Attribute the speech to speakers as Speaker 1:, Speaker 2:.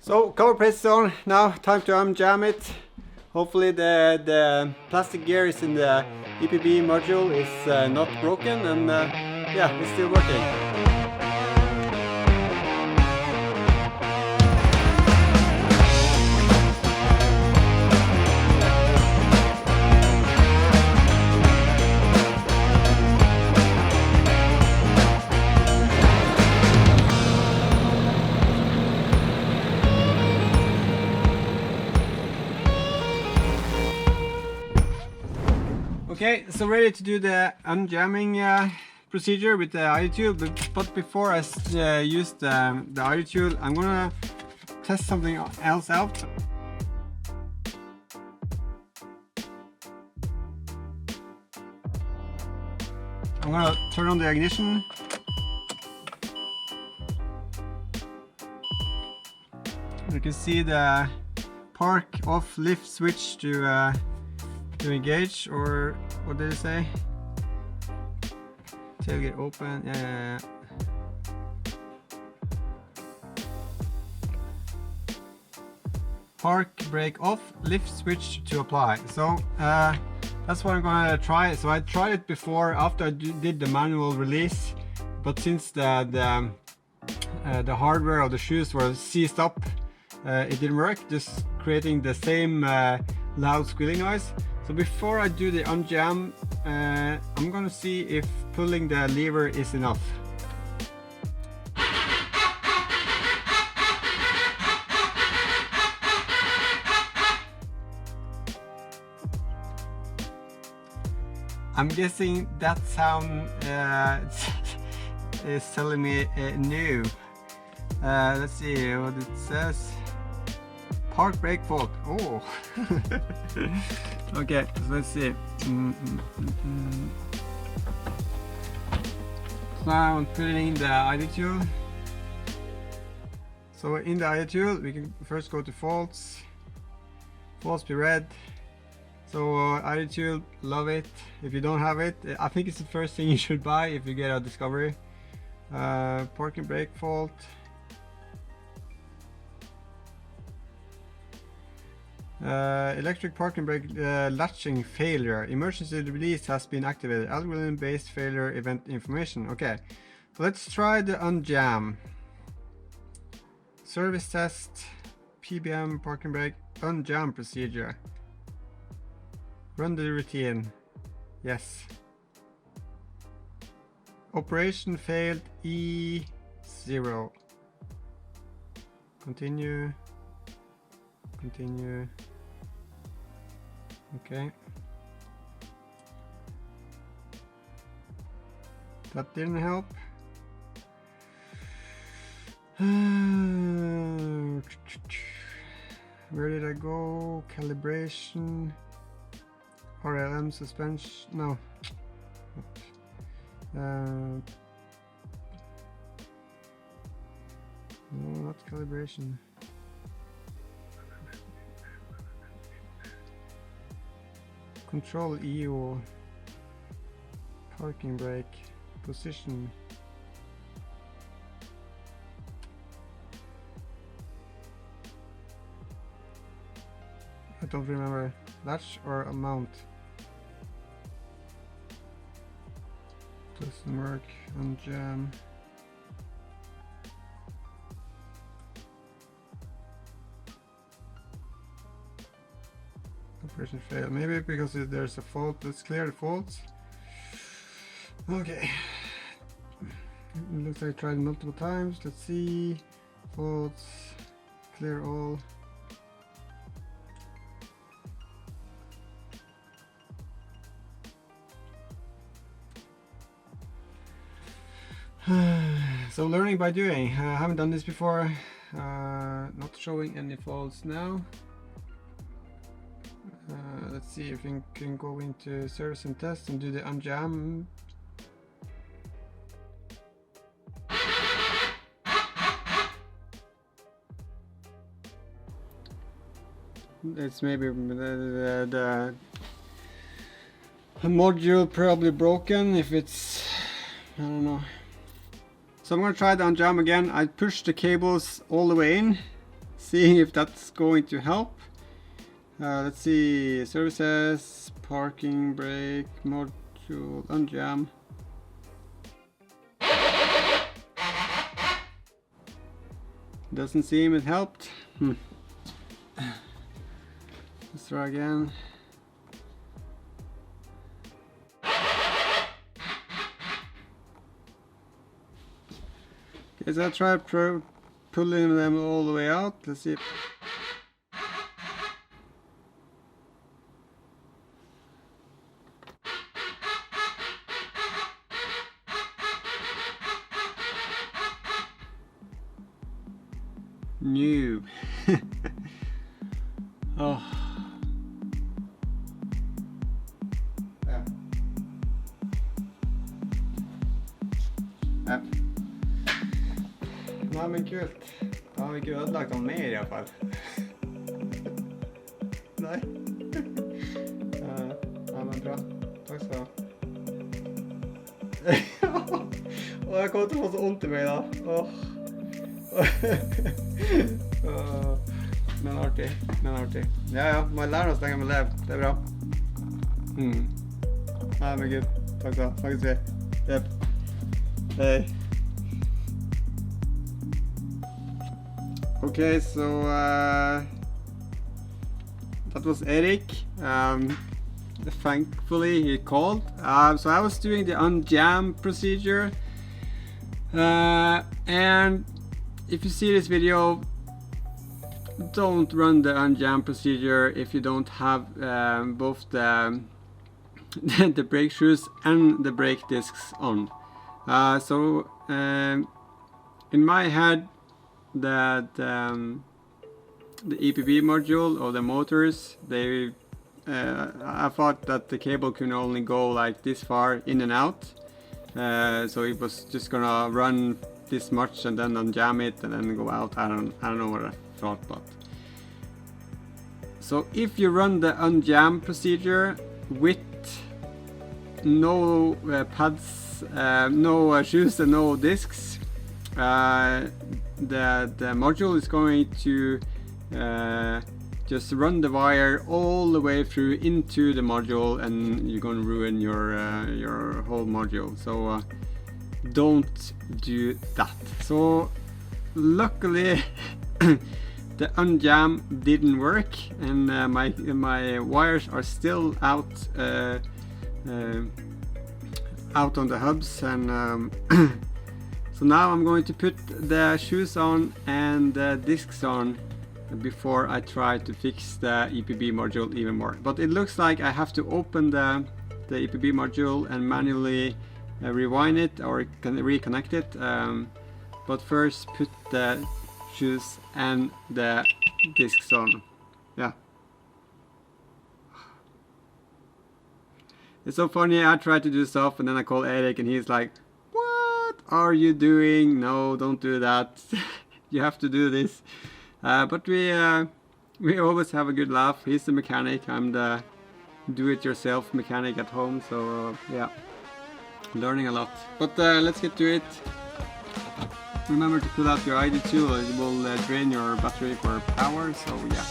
Speaker 1: So cover press is on. Now time to unjam it. Hopefully the plastic gear is in the EPB module is not broken, and yeah, it's still working. Okay, so ready to do the unjamming procedure with the iiDTOOL, but before I use the iiDTOOL, I'm gonna test something else out. I'm gonna turn on the ignition. You can see the park off lift switch to engage, or what did it say? Tailgate open, yeah. Park brake off, lift switch to apply. So that's what I'm gonna try. So I tried it before after I did the manual release, but since the hardware of the shoes was seized up, it didn't work, just creating the same loud squealing noise. So before I do the unjam, I'm gonna see if pulling the lever is enough. I'm guessing that sound is telling me new. Let's see what it says. Park brake fault. Oh. Okay, so let's see. So now I'm putting in the iiDTOOL. So in the iiDTOOL, we can first go to faults. Faults be red. So iiDTOOL, love it. If you don't have it, I think it's the first thing you should buy if you get a Discovery. Parking brake fault. Electric parking brake latching failure. Emergency release has been activated. Algorithm based failure event information. Okay, so let's try the unjam. Service test, PBM, parking brake, unjam procedure. Run the routine. Yes. Operation failed E0. Continue. Continue. Okay. That didn't help. Where did I go? Calibration. RLM suspension. No. No, not calibration. Control EU, parking brake, position. I don't remember. Latch or a mount. Doesn't work. Unjam. Operation failed. Maybe because there's a fault. Let's clear the faults. Okay. It looks like I tried multiple times. Let's see. Faults. Clear all. So learning by doing. I haven't done this before. Not showing any faults now. Let's see if we can go into service and test and do the unjam. It's maybe the module probably broken if it's, I don't know. So I'm going to try the unjam again. I pushed the cables all the way in. seeing if that's going to help. Let's see, services, parking brake, module, unjam. Doesn't seem it helped. Let's try again. Okay, so I tried pulling them all the way out. Let's see. Noob. Oh. Ja. Ja. Nei, men kult. Da har vi ikke ødelagt noe mer i hvert fall. Nei. Ja, men bra. Takk skal du ha. Åh, jeg kommer til å få så ondt i meg da. Åh. Men artig. Ja, må lære oss lenge med lev. Det er bra. Nei, men gud. Takk da. Snakkes vi. Jep. Hei. Okay, so that was Erik. Thankfully he called. So I was doing the unjam procedure, and if you see this video, don't run the unjam procedure if you don't have both the the brake shoes and the brake discs on. So in my head, the EPB module or the motors, I thought that the cable can only go like this far in and out, so it was just gonna run this much and then unjam it and then go out. I don't know what I thought, but so if you run the unjam procedure with no pads, no shoes and no discs, the module is going to just run the wire all the way through into the module, and you're going to ruin your whole module. So don't do that. So luckily the unjam didn't work, and my wires are still out out on the hubs, and so now I'm going to put the shoes on and the discs on before I try to fix the EPB module even more. But it looks like I have to open the EPB module and manually rewind it or can reconnect it, but first put the shoes and the discs on. Yeah, it's so funny. I try to do stuff and then I call Erik and he's like, what are you doing? No, don't do that. You have to do this. But we always have a good laugh. He's the mechanic, I'm the do-it-yourself mechanic at home, so yeah, learning a lot. But let's get to it. Remember to pull out your iiDTOOL, it will drain your battery for power, so yeah.